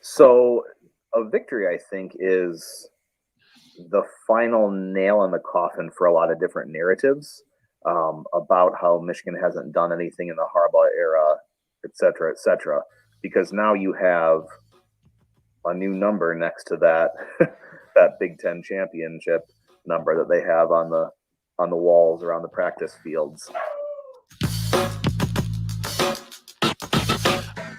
So a victory, I think, is the final nail in the coffin for a lot of different narratives about how Michigan hasn't done anything in the Harbaugh era, et cetera, et cetera. Because now you have a new number next to that that Big Ten championship number that they have on the walls around the practice fields.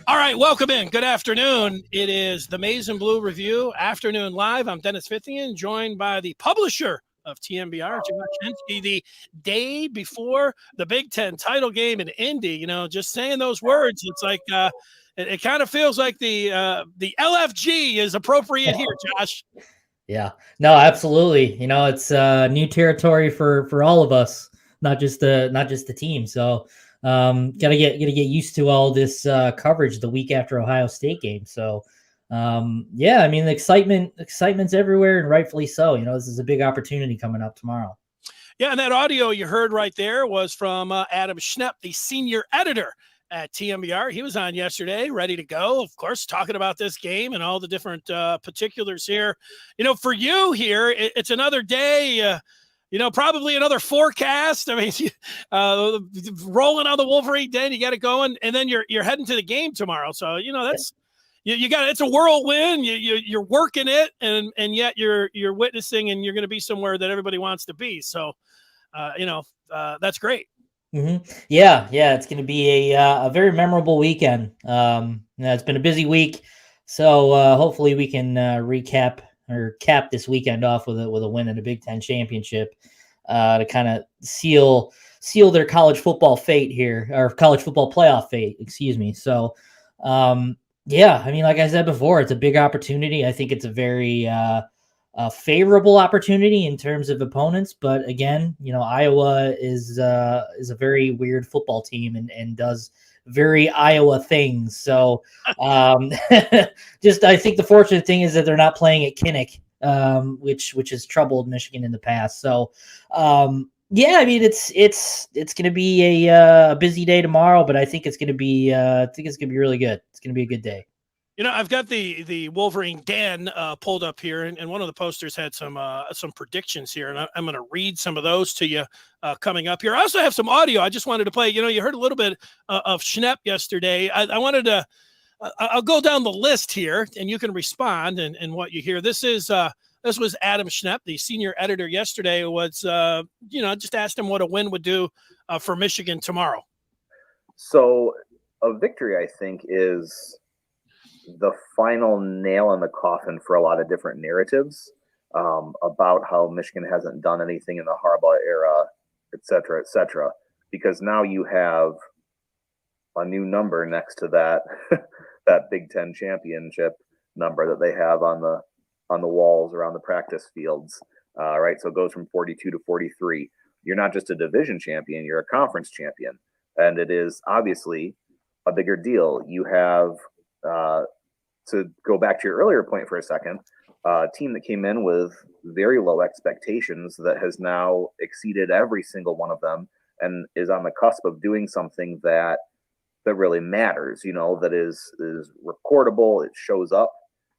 All right, welcome in. Good afternoon. It is the Maize and Blue Review Afternoon Live. I'm Dennis Fithian, joined by the publisher of TMBR, Josh Henschke, the day before the Big Ten title game in Indy. You know, just saying those words, it's like it kind of feels like the LFG is appropriate here, Josh. Yeah, no, absolutely. You know, it's new territory for all of us, not just the team. So gotta get used to all this coverage the week after Ohio State game. So yeah, I mean, the excitement's everywhere, and rightfully so. You know, this is a big opportunity coming up tomorrow. Yeah, and that audio you heard right there was from Adam Schnepp, the senior editor at TMBR. He was on yesterday, ready to go, of course, talking about this game and all the different particulars here. You know, for you here, it's another day, you know, probably another forecast. I mean, rolling on the Wolverine Den, you got it going, and then you're heading to the game tomorrow. So, you know, that's you got it's a whirlwind. You're working it, and yet you're witnessing, and you're going to be somewhere that everybody wants to be. So, you know, that's great. Mm-hmm. Yeah, it's going to be a very memorable weekend. It's been a busy week, so hopefully we can recap or cap this weekend off with a win in a Big Ten championship to kind of seal their college football fate here, or college football playoff fate, excuse me. So, yeah, I mean, like I said before, it's a big opportunity. I think it's a very favorable opportunity in terms of opponents, but again, you know, Iowa is a very weird football team and does very Iowa things. So just I think the fortunate thing is that they're not playing at Kinnick, which has troubled Michigan in the past. So yeah, I mean, it's going to be a busy day tomorrow, but I think it's going to be really good. It's going to be a good day. You know, I've got the Wolverine Den pulled up here, and one of the posters had some predictions here, and I'm going to read some of those to you coming up here. I also have some audio I just wanted to play. You know, you heard a little bit of Schnepp yesterday. I wanted to I'll go down the list here, and you can respond and what you hear. This was Adam Schnepp, the senior editor yesterday, who was you know, just asked him what a win would do for Michigan tomorrow. So a victory, I think, is the final nail in the coffin for a lot of different narratives about how Michigan hasn't done anything in the Harbaugh era, et cetera, because now you have a new number next to that that Big Ten championship number that they have on the walls around the practice fields, right? So it goes from 42 to 43. You're not just a division champion, you're a conference champion, and it is obviously a bigger deal. You have to go back to your earlier point for a second, a team that came in with very low expectations that has now exceeded every single one of them and is on the cusp of doing something that really matters, you know, that is recordable. It shows up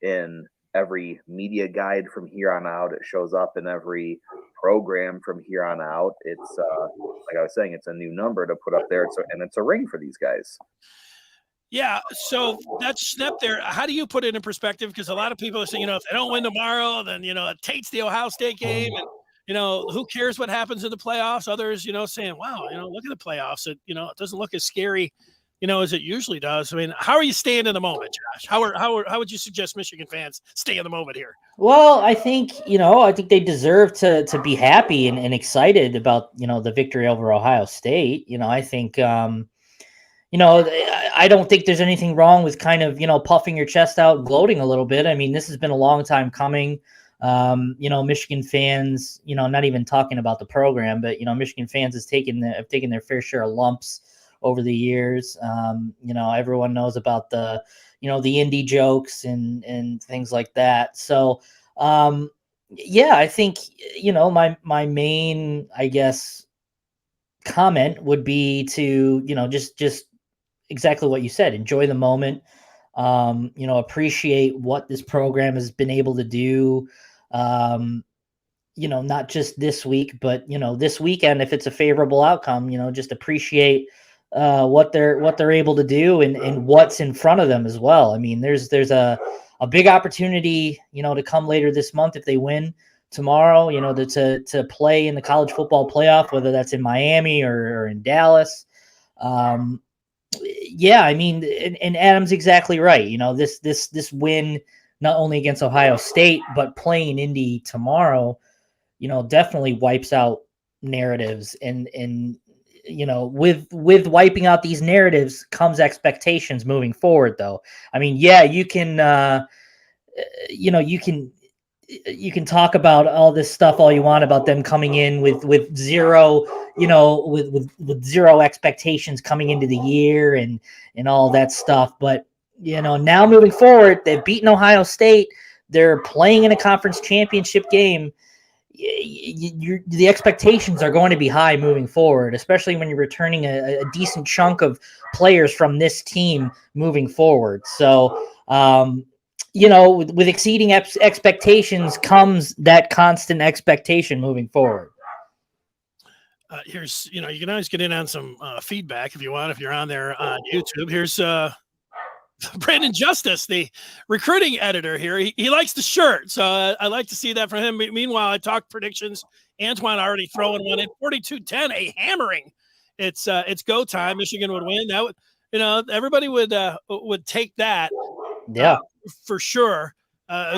in every media guide from here on out. It shows up in every program from here on out. It's like I was saying, it's a new number to put up there. And it's a ring for these guys. Yeah, so that's Schnepp there. How do you put it in perspective? Because a lot of people are saying, you know, if they don't win tomorrow, then, you know, it takes the Ohio State game. And, you know, who cares what happens in the playoffs? Others, you know, saying, wow, you know, look at the playoffs. It, you know, it doesn't look as scary, you know, as it usually does. I mean, how are you staying in the moment, Josh? How would you suggest Michigan fans stay in the moment here? Well, I think they deserve to be happy and excited about, you know, the victory over Ohio State. You know, I think, you know, I don't think there's anything wrong with kind of, you know, puffing your chest out, gloating a little bit. I mean, this has been a long time coming. You know, Michigan fans, you know, not even talking about the program, but, you know, Michigan fans have taken their fair share of lumps over the years. You know, everyone knows about the, you know, the Indy jokes and things like that. So, yeah, I think, you know, my main, I guess, comment would be to, you know, just exactly what you said. Enjoy the moment. appreciate what this program has been able to do. Not just this week, but this weekend, if it's a favorable outcome, just appreciate what they're able to do and what's in front of them as well. I mean, there's a big opportunity, to come later this month if they win tomorrow, to play in the college football playoff, whether that's in Miami or in Dallas. I mean, and Adam's exactly right. This win, not only against Ohio State, but playing Indy tomorrow, definitely wipes out narratives and with wiping out these narratives comes expectations moving forward though. I mean, you can, you can talk about all this stuff all you want about them coming in with zero, with zero expectations coming into the year and all that stuff. But, now moving forward, they've beaten Ohio State. They're playing in a conference championship game. The expectations are going to be high moving forward, especially when you're returning a decent chunk of players from this team moving forward. So, with exceeding expectations comes that constant expectation moving forward. Here's, you can always get in on some feedback if you want, if you're on there on YouTube. Here's Brandon Justice, the recruiting editor here. He likes the shirt, so I like to see that from him. Meanwhile, I talked predictions. Antoine already throwing one in 42-10, a hammering. It's go time. Michigan would win. That would, everybody would take that. Yeah, for sure.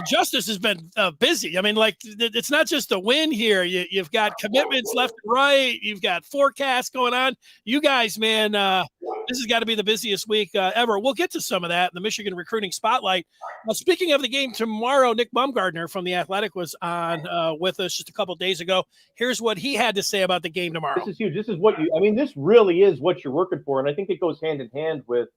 Justice has been busy. I mean, it's not just a win here. You've got commitments left and right. You've got forecasts going on. You guys, man, this has got to be the busiest week ever. We'll get to some of that in the Michigan Recruiting Spotlight. Speaking of the game tomorrow, Nick Baumgardner from The Athletic was on with us just a couple of days ago. Here's what he had to say about the game tomorrow. This is huge. This is this really is what you're working for. And I think it goes hand in hand with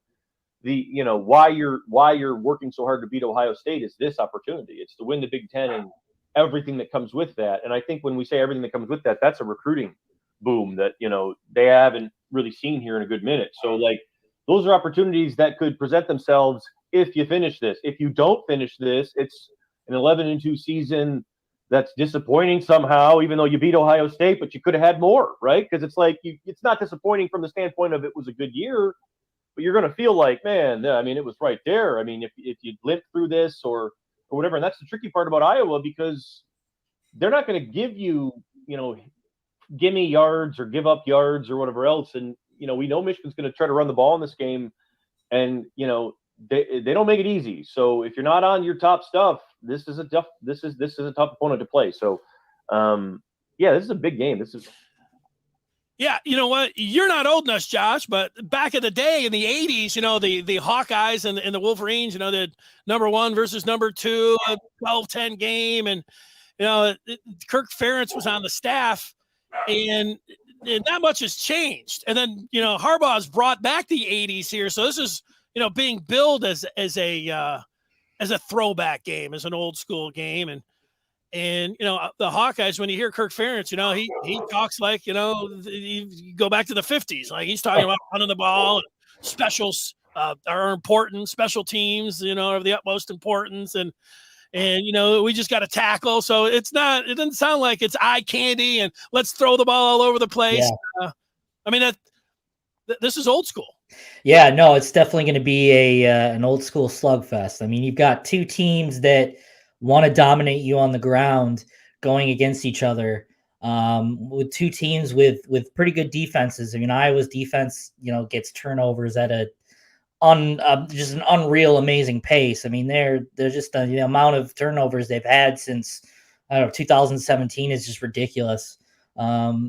why you're working so hard to beat Ohio State is this opportunity. It's to win the Big Ten and everything that comes with that. And I think when we say everything that comes with that, that's a recruiting boom that, they haven't really seen here in a good minute. So those are opportunities that could present themselves if you finish this. If you don't finish this, it's an 11-2 season that's disappointing somehow, even though you beat Ohio State, but you could have had more, right? Because it's not disappointing from the standpoint of it was a good year. But you're going to feel like, man, I mean, it was right there. I mean, if you limp through this or whatever, and that's the tricky part about Iowa, because they're not going to give you, gimme yards or give up yards or whatever else. And, we know Michigan's going to try to run the ball in this game, and, they don't make it easy. So if you're not on your top stuff, this is a tough opponent to play. So, this is a big game. Yeah, you know what? You're not old enough, Josh, but back in the day in the 80s, the Hawkeyes and the Wolverines, the number 1 versus number 2, 12-10 game. And, Kirk Ferentz was on the staff, and not much has changed. And then, Harbaugh's brought back the 80s here. So this is, being billed as a throwback game, as an old school game. And the Hawkeyes, when you hear Kirk Ferentz, he talks like, you go back to the 50s. Like, he's talking about running the ball, and specials are important. Special teams, are of the utmost importance. And we just got to tackle. So it doesn't sound like it's eye candy and let's throw the ball all over the place. Yeah. I mean, this is old school. Yeah, no, it's definitely going to be an old school slugfest. I mean, you've got two teams that want to dominate you on the ground going against each other, with two teams with pretty good defenses. I mean, Iowa's defense, gets turnovers at just an unreal, amazing pace. I mean, they're just the amount of turnovers they've had since 2017 is just ridiculous.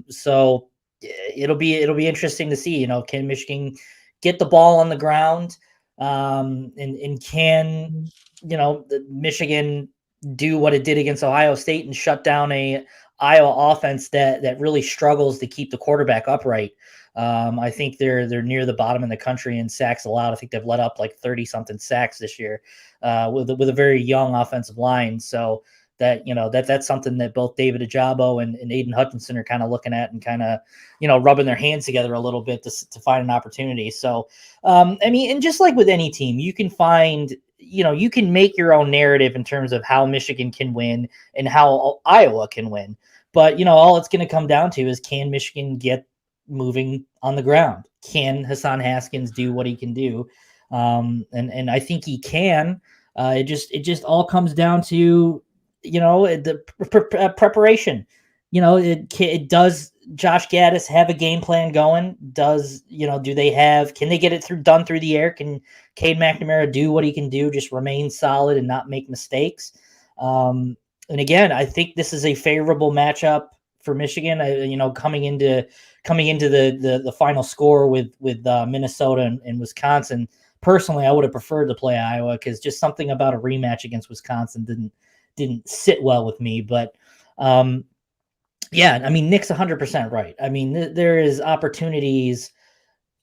So it'll be interesting to see. Can Michigan get the ball on the ground, and can Michigan do what it did against Ohio State and shut down a Iowa offense that really struggles to keep the quarterback upright. I think they're near the bottom in the country in sacks allowed. I think they've let up like 30 something sacks this year, with a very young offensive line. So that, that's something that both David Ajabo and Aiden Hutchinson are kind of looking at and kind of, rubbing their hands together a little bit to find an opportunity. So, and just like with any team, you can find, you can make your own narrative in terms of how Michigan can win and how Iowa can win. But, all it's going to come down to is, can Michigan get moving on the ground? Can Hassan Haskins do what he can do? And I think he can. It just all comes down to, the preparation. Does Josh Gaddis have a game plan going? Can they get it done through the air? Can Cade McNamara do what he can do, just remain solid and not make mistakes? And again, I think this is a favorable matchup for Michigan. Coming into the final score with Minnesota and Wisconsin. Personally, I would have preferred to play Iowa, because just something about a rematch against Wisconsin didn't sit well with me. But Nick's 100% right. There is opportunities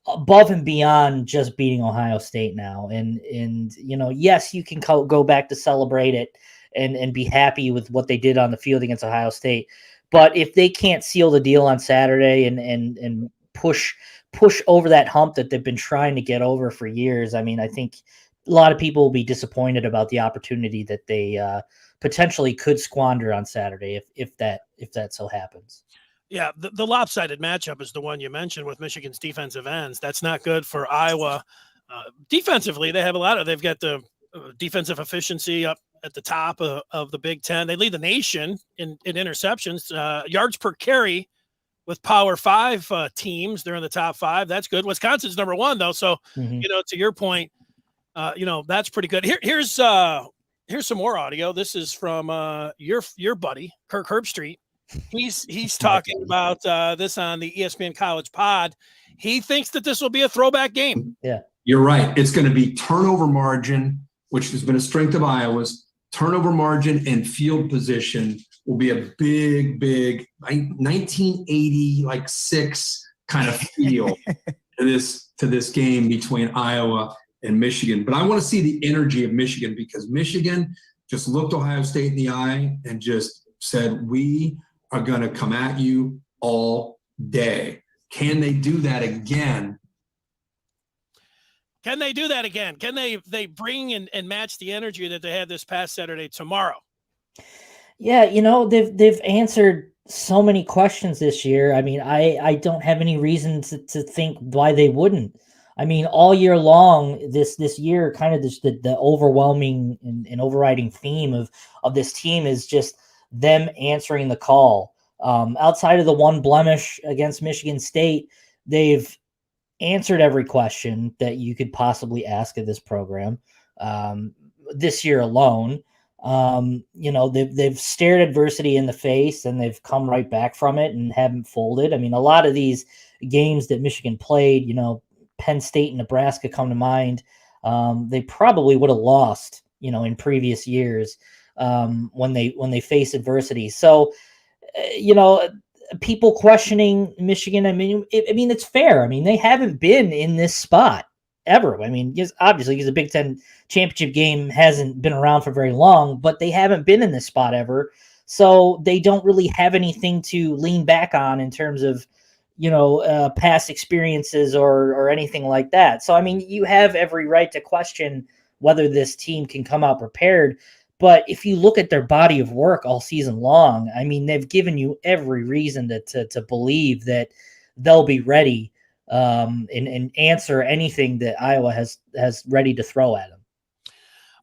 above and beyond just beating Ohio State now. And yes, you can go back to celebrate it and be happy with what they did on the field against Ohio State. But if they can't seal the deal on Saturday and push over that hump that they've been trying to get over for years, I think a lot of people will be disappointed about the opportunity that they potentially could squander on Saturday if that so happens. Yeah, the lopsided matchup is the one you mentioned with Michigan's defensive ends. That's not good for Iowa. Defensively, they've got the defensive efficiency up at the top of the Big Ten. They lead the nation in interceptions, yards per carry with Power 5 teams. They're in the top 5. That's good. Wisconsin's number 1 though. So, to your point, that's pretty good. Here's some more audio. This is from your buddy, Kirk Herbstreit. He's talking about this on the ESPN College Pod. He thinks that this will be a throwback game. Yeah, you're right. It's going to be turnover margin, which has been a strength of Iowa's. Turnover margin and field position will be a big 1980 6 kind of feel to this game between Iowa and Michigan. But I want to see the energy of Michigan, because Michigan just looked Ohio State in the eye and just said, we are going to come at you all day. Can they do that again? Can they do that again? Can they bring and match the energy that they had this past Saturday tomorrow? Yeah, they've answered so many questions this year. I don't have any reason to think why they wouldn't. All year long, this year, kind of the overwhelming and overriding theme of this team is just them answering the call. Outside of the one blemish against Michigan State, they've answered every question that you could possibly ask of this program this year alone. They've stared adversity in the face and they've come right back from it and haven't folded. A lot of these games that Michigan played, Penn State and Nebraska come to mind. They probably would have lost, in previous years when they face adversity. So, people questioning Michigan. It's fair. They haven't been in this spot ever. Obviously, because the Big Ten championship game hasn't been around for very long, but they haven't been in this spot ever. So they don't really have anything to lean back on in terms of, past experiences or anything like that. So, you have every right to question whether this team can come out prepared. But if you look at their body of work all season long, they've given you every reason to believe that they'll be ready and answer anything that Iowa has ready to throw at them.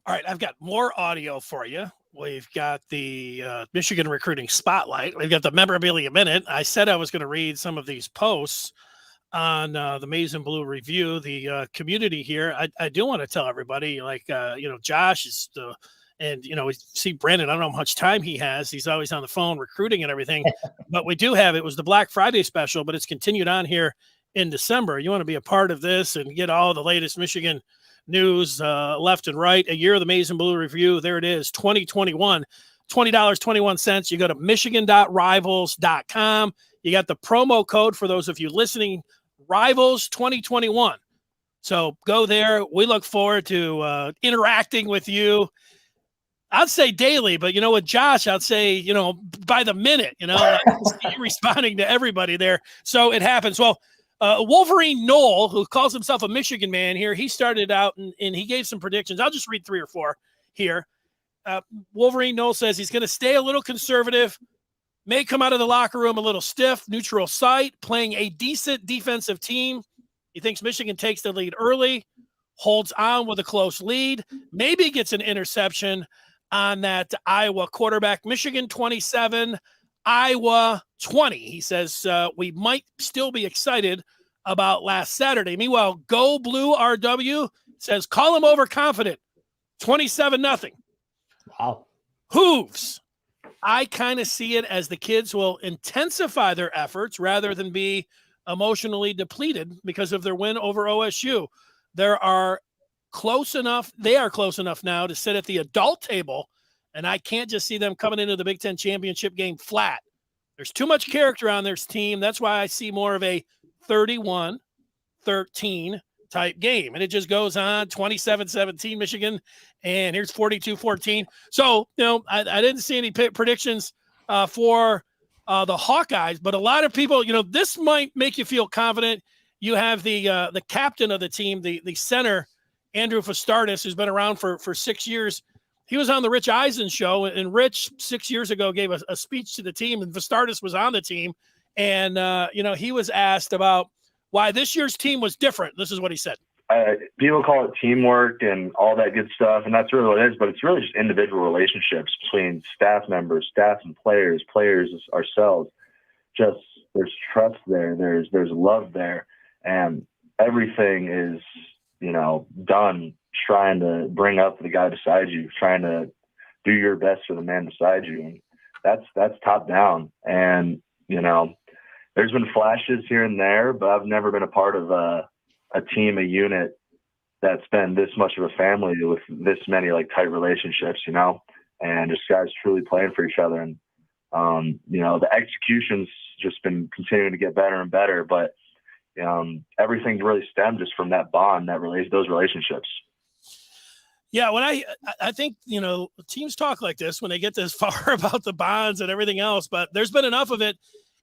All right, I've got more audio for you. We've got the Michigan recruiting spotlight. We've got the Memorabilia Minute. I said I was going to read some of these posts on the Maize and Blue Review, the community here. I do want to tell everybody, Josh is and, we see Brandon, I don't know how much time he has. He's always on the phone recruiting and everything. But we do have, it was the Black Friday special, but it's continued on here in December. You want to be a part of this and get all the latest Michigan news left and right. A year of the Maize and Blue Review. There it is, 2021, $20.21. You go to michigan.rivals.com. You got the promo code for those of you listening, Rivals 2021. So go there. We look forward to interacting with you. I'd say daily, but with Josh, I'd say, by the minute, like, you're responding to everybody there. So it happens. Well, Wolverine Knoll, who calls himself a Michigan man here, he started out and he gave some predictions. I'll just read 3 or 4 here. Wolverine Knoll says he's going to stay a little conservative, may come out of the locker room a little stiff, neutral site, playing a decent defensive team. He thinks Michigan takes the lead early, holds on with a close lead, maybe gets an interception on that Iowa quarterback. Michigan 27, Iowa 20. He says we might still be excited about last Saturday. Meanwhile, Go Blue RW says call him overconfident. 27-0. Wow. Hooves. I kind of see it as the kids will intensify their efforts rather than be emotionally depleted because of their win over OSU. They are close enough now to sit at the adult table, and I can't just see them coming into the Big Ten championship game flat. There's too much character on their team. That's why I see more of a 31-13 type game. And it just goes on 27-17 Michigan, and here's 42-14. So, I didn't see any predictions for the Hawkeyes, but a lot of people, this might make you feel confident. You have the captain of the team, the center, Andrew Fastardis, who's been around for 6 years. He was on the Rich Eisen show, and Rich 6 years ago gave a speech to the team, and Fastardis was on the team. And, he was asked about why this year's team was different. This is what he said. People call it teamwork and all that good stuff, and that's really what it is, but it's really just individual relationships between staff members, staff and players ourselves. Just there's trust there, there's love there, and everything is, done trying to bring up the guy beside you, trying to do your best for the man beside you. And that's top down. And, there's been flashes here and there, but I've never been a part of a team, a unit that's been this much of a family with this many tight relationships, and just guys truly playing for each other. And, the execution's just been continuing to get better and better, but everything really stemmed just from that bond, those relationships. Yeah, when I think, teams talk like this when they get this far about the bonds and everything else, but there's been enough of it.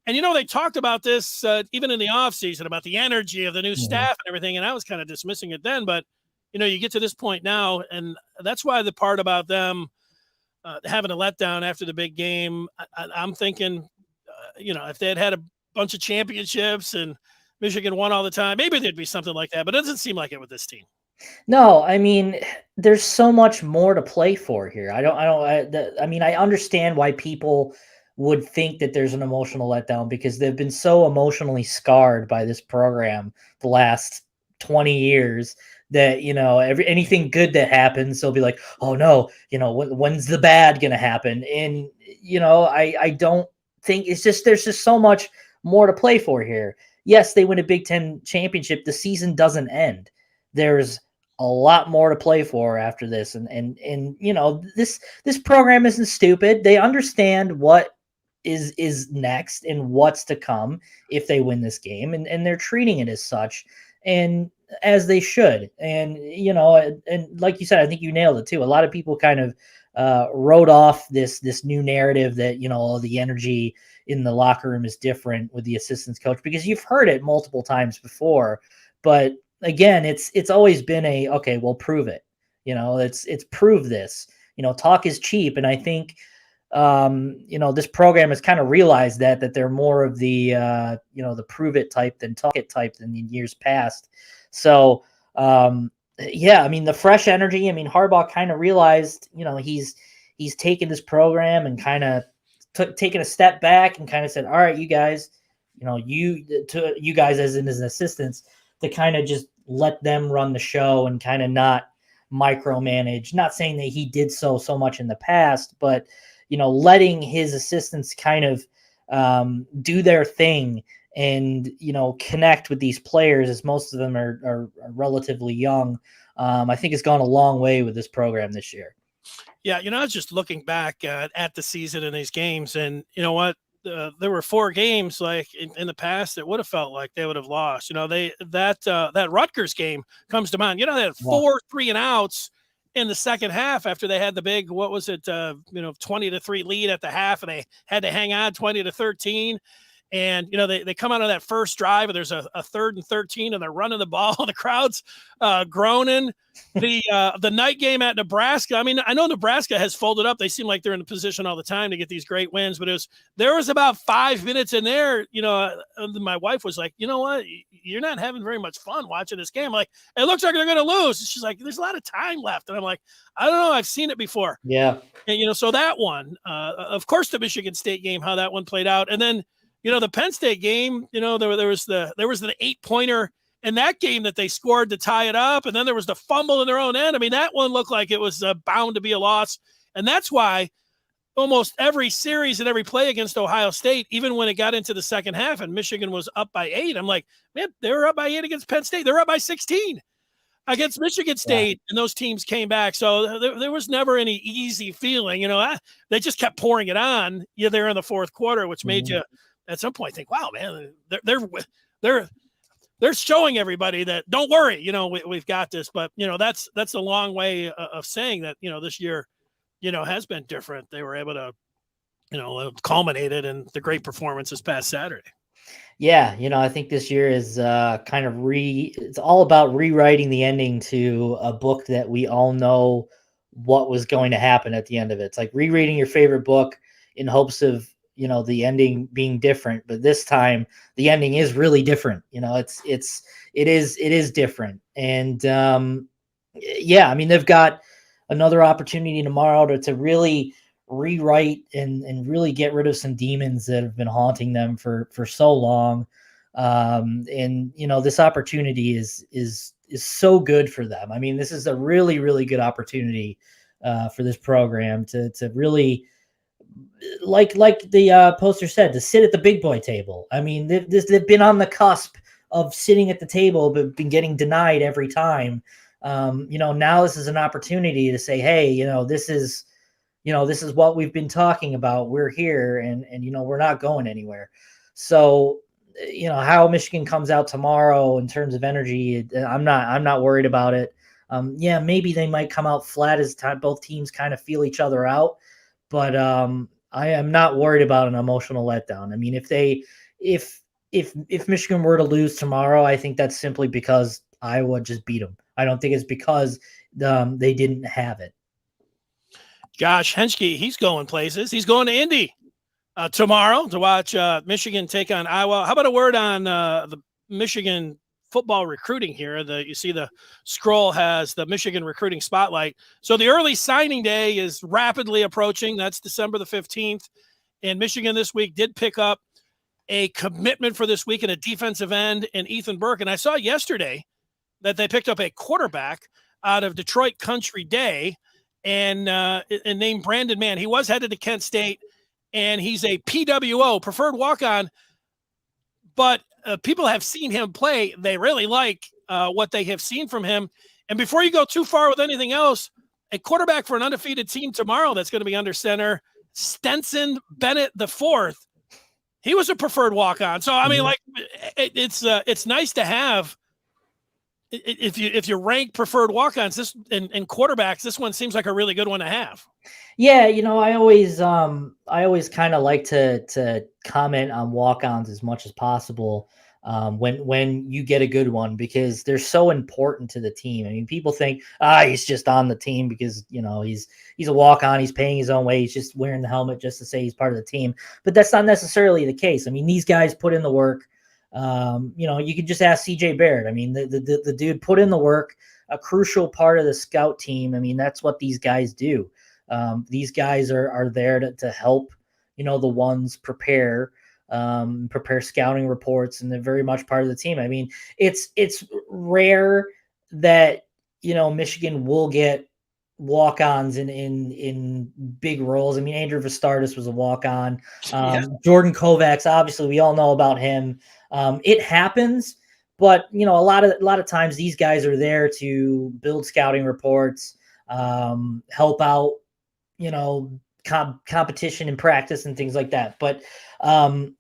And, they talked about this even in the offseason about the energy of the new staff and everything, and I was kind of dismissing it then. But, you get to this point now, and that's why the part about them having a letdown after the big game, I'm thinking, if they had a bunch of championships and Michigan won all the time, maybe there'd be something like that, but it doesn't seem like it with this team. No, I mean, there's so much more to play for here. I understand why people would think that there's an emotional letdown because they've been so emotionally scarred by this program the last 20 years that, anything good that happens, they'll be like, oh no, when's the bad going to happen? And, I don't think there's just so much more to play for here. Yes, they win a Big Ten championship. The season doesn't end. There's a lot more to play for after this. And this program isn't stupid. They understand what is next and what's to come if they win this game. And they're treating it as such and as they should. And, and like you said, I think you nailed it too. A lot of people kind of wrote off this new narrative that, the energy in the locker room is different with the assistant coach because you've heard it multiple times before. But again, it's always been okay, well, prove it. It's prove this. Talk is cheap, and I think this program has kind of realized that they're more of the the prove it type than talk it type than in years past. So the fresh energy. Harbaugh kind of realized he's taken this program and kind of taken a step back and kind of said, all right, you guys, you guys as in his assistants to kind of just let them run the show and kind of not micromanage. Not saying that he did so much in the past, but letting his assistants kind of do their thing and connect with these players, as most of them are relatively young. I think it's gone a long way with this program this year. Yeah, I was just looking back at the season and these games, and you know what? There were 4 games like in the past that would have felt like they would have lost. That Rutgers game comes to mind. They had 4 3-and-outs, in the second half after they had the big, 20-3 lead at the half, and they had to hang on 20-13. And, they come out of that first drive, and there's a 3rd and 13, and they're running the ball. The crowd's groaning. The night game at Nebraska. I mean, I know Nebraska has folded up. They seem like they're in a position all the time to get these great wins, but there was about 5 minutes in there. My wife was like, you know what? You're not having very much fun watching this game. I'm like, it looks like they're going to lose. And she's like, there's a lot of time left. And I'm like, I don't know. I've seen it before. Yeah. And, so that one, of course, the Michigan State game, how that one played out. And then, the Penn State game, there was the 8-pointer in that game that they scored to tie it up. And then there was the fumble in their own end. I mean, that one looked like it was bound to be a loss. And that's why almost every series and every play against Ohio State, even when it got into the second half and Michigan was up by 8, I'm like, man, they were up by 8 against Penn State. They're up by 16 against Michigan State, and those teams came back. So there was never any easy feeling. They just kept pouring it on you there in the fourth quarter, which made you at some point think, wow, man, they're showing everybody that don't worry, we've got this. But that's a long way of saying that this year has been different. They were able to culminate it in the great performance this past Saturday. Yeah, I think this year is it's all about rewriting the ending to a book that we all know what was going to happen at the end of it. It's like rereading your favorite book in hopes of the ending being different, but this time the ending is really different. It is different. And I mean, they've got another opportunity tomorrow to really rewrite and really get rid of some demons that have been haunting them for so long. This opportunity is so good for them. I mean, this is a really, really good opportunity for this program to really, like the poster said, to sit at the big boy table. I mean, they've been on the cusp of sitting at the table, but been getting denied every time. Now this is an opportunity to say, hey, this is what we've been talking about. We're here, and we're not going anywhere. So, how Michigan comes out tomorrow in terms of energy, I'm not worried about it. Maybe they might come out flat as both teams kind of feel each other out. But I am not worried about an emotional letdown. I mean, if Michigan were to lose tomorrow, I think that's simply because Iowa just beat them. I don't think it's because they didn't have it. Josh Henschke, he's going places. He's going to Indy tomorrow to watch Michigan take on Iowa. How about a word on the Michigan football recruiting here? You see the scroll has the Michigan recruiting spotlight. So the early signing day is rapidly approaching. That's December the 15th. And Michigan this week did pick up a commitment for this week in a defensive end in Ethan Burke. And I saw yesterday that they picked up a quarterback out of Detroit Country Day and named Brandon Mann. He was headed to Kent State, and he's a PWO, preferred walk-on, but people have seen him play. They really like what they have seen from him. And before you go too far with anything else, a quarterback for an undefeated team tomorrow that's going to be under center, Stenson Bennett IV. He was a preferred walk-on. So, I mean, it's nice to have, if you rank preferred walk-ons and quarterbacks, this one seems like a really good one to have. Yeah, I always kind of like to comment on walk-ons as much as possible when you get a good one, because they're so important to the team. I mean, people think he's just on the team because he's a walk-on, he's paying his own way, he's just wearing the helmet just to say he's part of the team. But that's not necessarily the case. I mean, these guys put in the work. You could just ask CJ Baird. I mean, the dude put in the work, a crucial part of the scout team. I mean, that's what these guys do. These guys are there to help, the ones prepare scouting reports, and they're very much part of the team. I mean, it's rare that, Michigan will get walk-ons in big roles. I mean, Andrew Vastardis was a walk-on. Jordan Kovacs, obviously we all know about him. It happens, but a lot of times these guys are there to build scouting reports, help out, competition and practice and things like that. But I mean,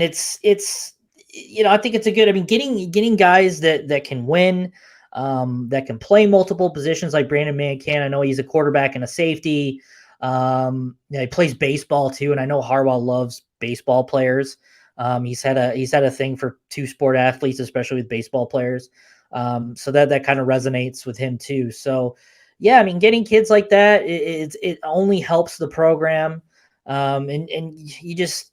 it's I think it's a good. I mean, getting guys that can win. that can play multiple positions like Brandon Mann can. I know he's a quarterback and a safety. He plays baseball too, and I know Harbaugh loves baseball players. He's had a thing for two-sport athletes, especially with baseball players. So that kind of resonates with him too. So yeah, I mean, getting kids like that, it only helps the program. And you just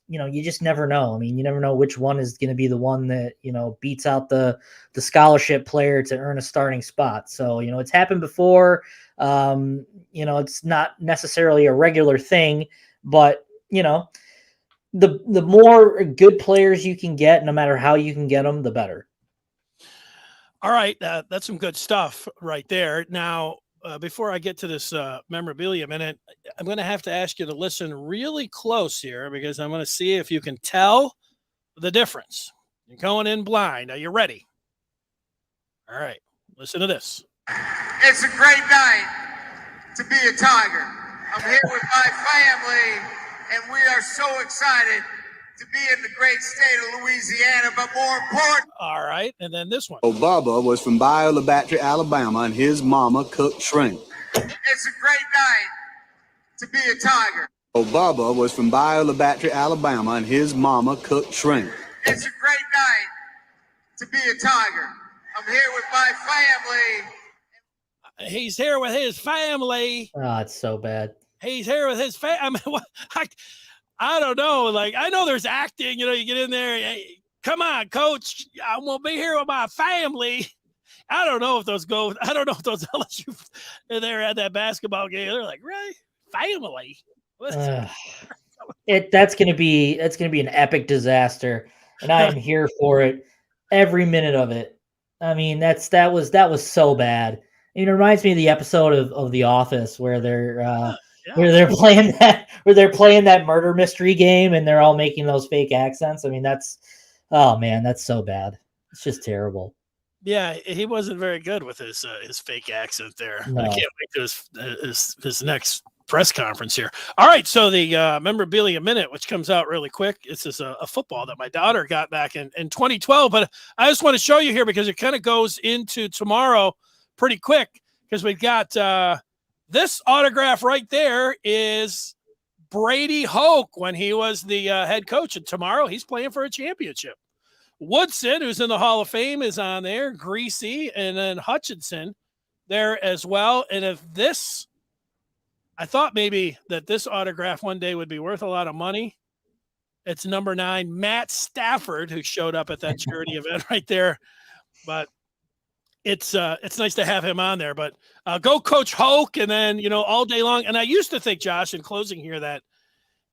never know. I mean, you never know which one is going to be the one that, beats out the scholarship player to earn a starting spot. So, it's happened before. It's not necessarily a regular thing, but the more good players you can get, no matter how you can get them, the better. All right. That's some good stuff right there. Now, before I get to this memorabilia minute, I'm going to have to ask you to listen really close here because I'm going to see if you can tell the difference. You're going in blind. Are you ready? All right. Listen to this. It's a great night to be a Tiger. I'm here with my family, and we are so excited to be in the great state of Louisiana, but more important. All right, and then this one. Bubba was from Biola Battery, Alabama, and his mama cooked shrimp. It's a great night to be a Tiger. Bubba was from Biola Battery, Alabama, and his mama cooked shrimp. It's a great night to be a Tiger. I'm here with my family. He's here with his family. Oh, it's so bad. He's here with his family. I don't know. Like, I know there's acting, you get in there. Hey, come on, coach. I'm going to be here with my family. I don't know if those LSU there at that basketball game. They're like, really? Family? That's going to be an epic disaster. And I am here for it. Every minute of it. I mean, that was so bad. It reminds me of the episode of The Office where they're playing that murder mystery game and they're all making those fake accents. I mean, that's so bad. It's just terrible. Yeah, he wasn't very good with his fake accent there. No. I can't wait to his next press conference here. All right, so the Memorabilia Minute, which comes out really quick. This is a football that my daughter got back in 2012, but I just want to show you here because it kind of goes into tomorrow pretty quick because we've got this autograph right there is Brady Hoke when he was the head coach, and tomorrow he's playing for a championship. Woodson, who's in the Hall of Fame, is on there, Greasy, and then Hutchinson there as well. And I thought maybe that this autograph one day would be worth a lot of money. It's number 9, Matt Stafford, who showed up at that charity event right there. But it's nice to have him on there. But go Coach Hoke, and then, all day long. And I used to think, Josh, in closing here, that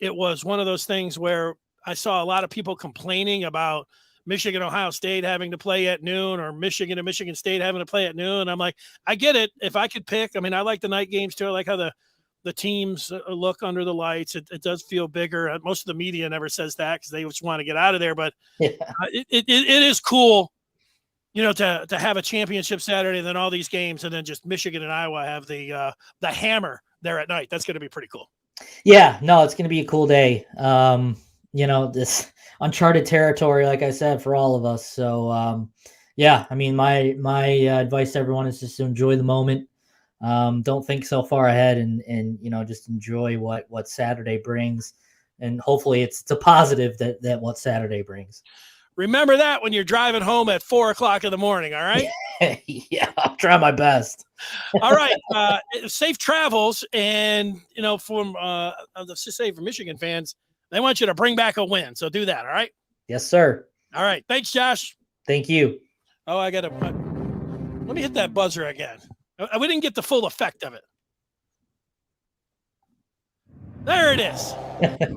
it was one of those things where I saw a lot of people complaining about Michigan, Ohio State having to play at noon, or Michigan and Michigan State having to play at noon. I'm like, I get it. If I could pick, I mean, I like the night games too. I like how the teams look under the lights. It does feel bigger. Most of the media never says that because they just want to get out of there. But it is cool, to have a championship Saturday and then all these games, and then just Michigan and Iowa have the hammer there at night. That's going to be pretty cool. Yeah, no, it's going to be a cool day. This uncharted territory, like I said, for all of us. So, yeah, I mean, my advice to everyone is just to enjoy the moment. Don't think so far ahead, and just enjoy what Saturday brings, and hopefully it's a positive that what Saturday brings. Remember that when you're driving home at 4:00 in the morning. All right. Yeah, I'll try my best. All right. Safe travels, and from let's just say for Michigan fans, they want you to bring back a win. So do that. All right. Yes, sir. All right. Thanks, Josh. Thank you. Oh, let me hit that buzzer again. We didn't get the full effect of it. There it is.